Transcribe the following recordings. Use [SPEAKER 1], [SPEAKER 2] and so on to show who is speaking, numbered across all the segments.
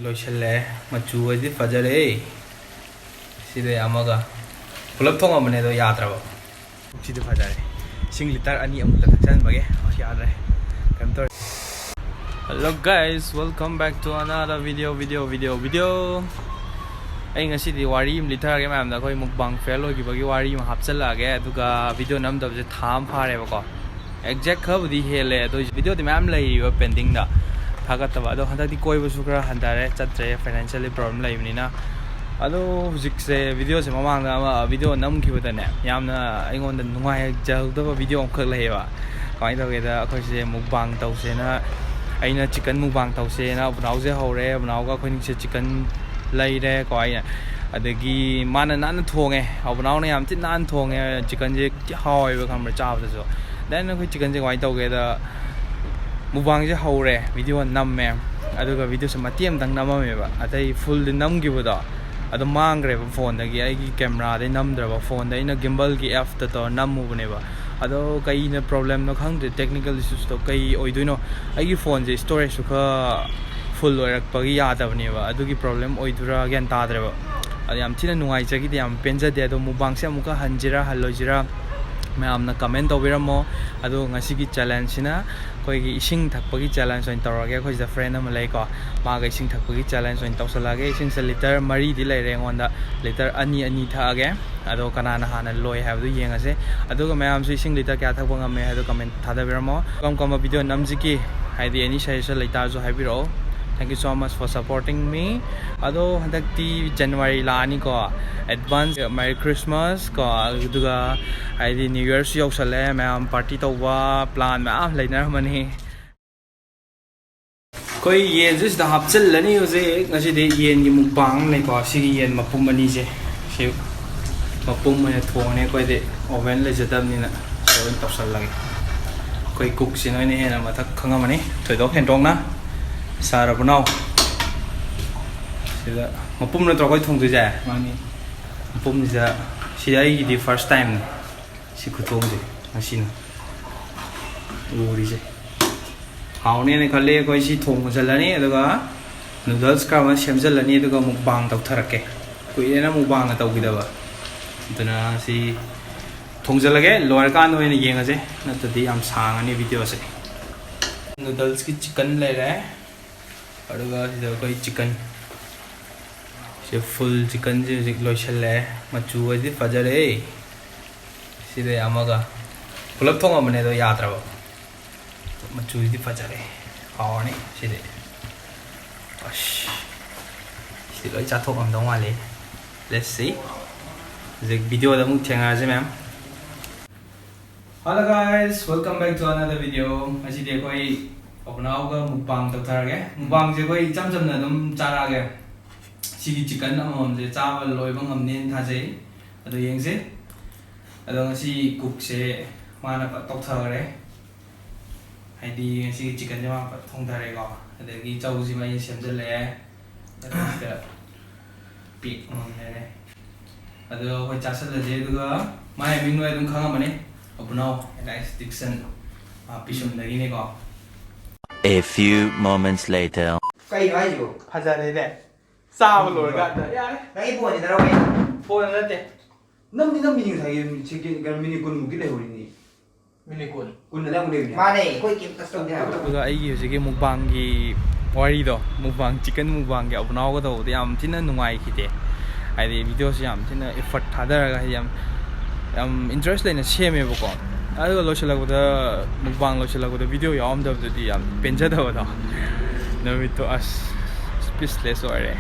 [SPEAKER 1] loishalle machu adi fajare side amaga pulap thong amane do yadraba side fajare sing liter ani amukta thaksan bage yadre kantor. Hello guys, welcome back to another video. Ay ngasi di wari im liter ge mam da koi mukbang fail hogi bagi wari ma hapchala ge aduga video nam da je tham phare ba ko exact khab di hele do video di mam lai yo pending da thagat ba do handa di koi bu sukra handare chatre financially problem lai ni na ado hujik se video se mamang da video nam ki bada ne yamna aingon da nungai jal da video khak lai ba kai da ge da khoi se mukbang taw se na aina chicken mukbang taw se na bunau je hore bunau ga khoi ni se chicken lai re ko ai adagi mana nan thonge abnau ne yam tin nan thonge chicken je hoi ba kham cha ba so then ko chicken je wai tau ge da mubang je hore video nam me aduga video sama tiam dang nam me ba atai full din nam gi ba da adu mang gre ba phone da gi ai gi camera de nam dra ba phone da ina gimbal gi f ta to nam mu ne ba ado kai na problem no khang de technical issues to kai oi duino ai gi phone je storage su kha full oirak pagi yadabni ba adugi problem oidura gen tadre ba yam thina nungai chagi yam penja de do mubang se amuka hanjira halojira mayam na comment tobiramo adu ngasi gi challenge sina koi gi ising thakpagi challenge oin torage khoi da friend am lai ko ma ga ising thakpagi challenge oin tawsalage ising se liter mari di lai re ngonda liter ani tha ge ado kanana hana loi have du yengase adu mayam su ising liter kya thakpa ngame adu comment thadabiramo kom video namjiki haidi any suggestion laita jo habiro. Thank you so much for supporting me. Ado handakti January lani ko advance Merry Christmas ko aduga haidi New Year su yausale mayam party tawwa plan ma lainer mani koi yen jis da hapchal lani use ngasi de yen gi mukbang lai ko si yen mapum ani je si mapum ma thone koi de oven le jadam ni na so in tawsal lagi koi cook sinoi ne na mathak khangamani thoidok hendong na Sara bunau, sila mapum na trokoi thong tu ja, mani mapum ni ja, sila ini di first time, si kutong je, asin, uri je. Hau ni kali koi si thong macam ni, itu ka noodles ka macam macam ni, itu ka mukbang tau terakke, koi ni na mukbang atau kita ba, itu na si thong jalage, luar kan tu ini yang aja, nanti di am sang ni video se. Noodles ki chicken le rahe. aduga sida koi chicken se full chicken je loishalle machu adi fajare side amaga pulap thong amane do yadra ba machu adi fajare hawani side ash side loi cha thok am dong wale let's see the video da muk thenga je ma'am. Hello guys, welcome back to another video. Asi de koi अपनाओ का मुक्बांग तब थार के मुक्बांग से कोई चम ना तुम चारा के सिगी चिकन हम से चावल लोई बंग हमने था से अतो यंग से अतो ngasi cook से माना तब थार के हाइडी ngasi चिकन जमा थोंग थार के अदगी चाउ जी माई सेमजल ले अदो पिक हमने ने अदो कोई चासल ले दुगा माय मिंग नो तुम खांगा मने अपनाओ नाइस डिक्शन पिसुम लगी ने को.
[SPEAKER 2] A few moments later.
[SPEAKER 3] Cây nói gì?
[SPEAKER 1] Fajare de. Sao lor ga da. Ya.
[SPEAKER 3] Cái phone gì đâu vậy?
[SPEAKER 1] Phone na de.
[SPEAKER 3] Năm mình thấy chicken cái mini kun mukil hồi ni.
[SPEAKER 1] Mini kun.
[SPEAKER 3] Kun là một điều. Mà này, coi kiếm custom thế nào?
[SPEAKER 1] Cái ai cái cái mukbang ki wari do. Mukbang chicken mukbang cái apnao cái do. Thì am thina nungai khite. Ai di video se am thina effort thadar ga am interest le na shame ba ko. Aduga loishalag da mukbang loishalag da video yam da di am penja da da no with to us speechless ore.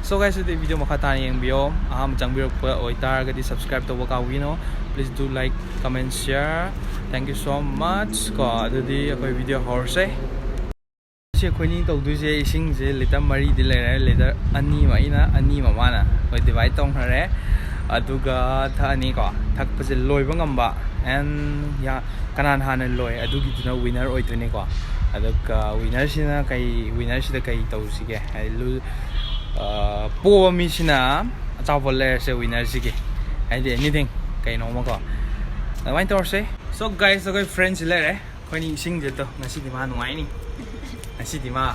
[SPEAKER 1] So guys, the video makata yang bio aham changbirok pa oitar ga di subscribe to ka wino, please do like, comment, share. Thank you so much ko adudi akoi video horse se khoni to du je ising je liter mari di le liter ani ma ina ani ma mana oi divide tong hare aduga tha ani ko thak pa je loi ba ngamba and ya kanan hana loi adugi dina winner oi tune ko aduga winner sina kai winner sida kai to sige ai lu po mi sina chawol le se winner sige ai de anything kai no ma ko wai to se so guys so friends le re khoi ni sing je to ngasi di ma nuai ni ngasi di ma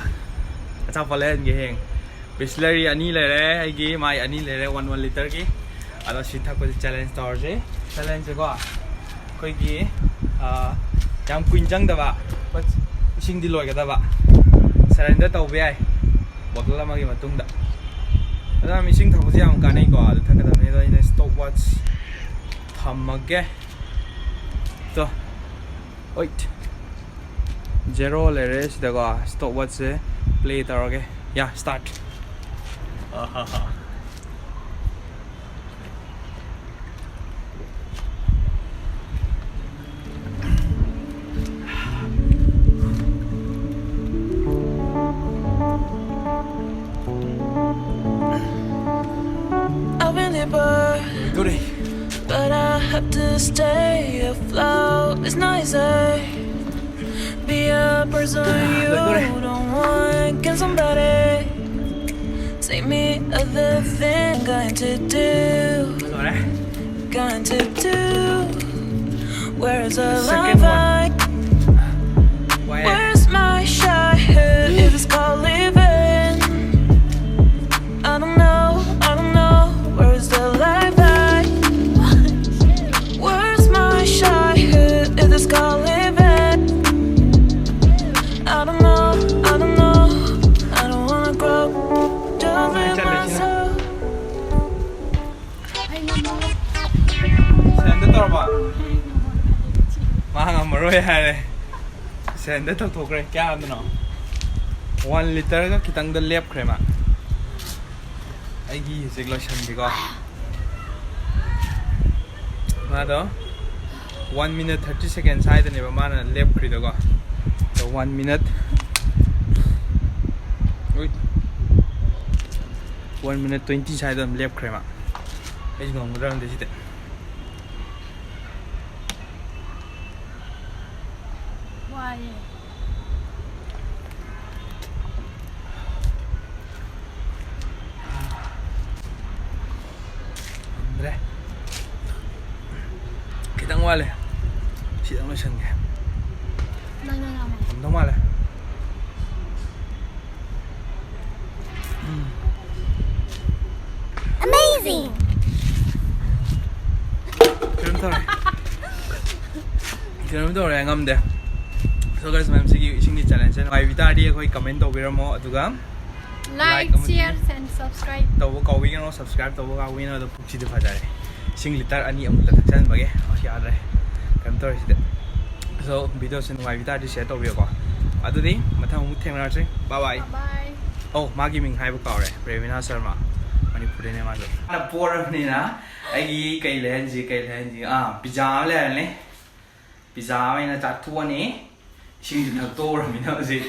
[SPEAKER 1] achapal len ge heng Bisleri ani lere aigi mai ani lere 1 liter ki ado sitha ko challenge tor je challenge ko koi gi jam kuin jang da ba sing di loi ga da ba surrender tau be ai bottle ma gi matung da ada mi sing thabu jam ka nei ko ado thak da ne da ina stopwatch thamage to wait 0 lere sida ko stopwatch se play taroge yeah start
[SPEAKER 4] I've been here, but I have to stay afloat. It's nicer. Be a person you don't want. Can somebody take me other thing? Going to do. Going to do. Where's the love I? Where's my childhood? If it's called living, I don't know. Where's the life I? Where's my childhood? If it's called living, I don't know. I don't wanna grow. Don't live myself.
[SPEAKER 1] Send the torba. Mahang amroy hai. Send the to kre kya andno. 1 liter ka kitang the lep krema. Aigi siglo shan ko. Mado 1 minute 30 seconds hai ne ba mana lep kri do ko. So 1 minute. Wait. 1 minute 20 sai dam lep krema. Ai ngom ram de site.
[SPEAKER 5] Why?
[SPEAKER 1] Andre. Kitang wale. Sidang lo shan ge.
[SPEAKER 5] No.
[SPEAKER 1] Dong wale.
[SPEAKER 5] Amazing.
[SPEAKER 1] Kiram tore ngam de. So guys, ma'am sigi sing challenge ne. Mai vita di koi comment to biramo aduga
[SPEAKER 5] Like, share, and subscribe.
[SPEAKER 1] to ko wi no subscribe to ka wi no do pukchi de phajare. Sing liter ani amuk ta thaksan bage. Ya re. Kam tore side. So video sin mai vita di share to bi ko. Adudi mathang mu thengna che. Bye bye.
[SPEAKER 5] Bye.
[SPEAKER 1] Oh, magi ming hai ba ka re. Previna Sharma. Manipuri ne ma do. Na por ni na. Ai kai len ji pizza le ne. Pizza mai na chat thu ni. Sing thak to ra mi na ji.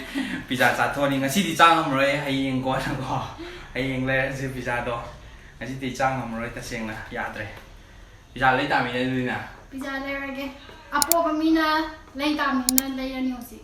[SPEAKER 1] Pizza chat thu ni ngasi di chang am roi hai yeng ko na ko. Hai yeng le ji pizza do. Ngasi di chang am roi ta seng na ya tre. Pizza le ta mi na du na.
[SPEAKER 5] Pizza layer again. Apo kami na lay kami na layer niyo si.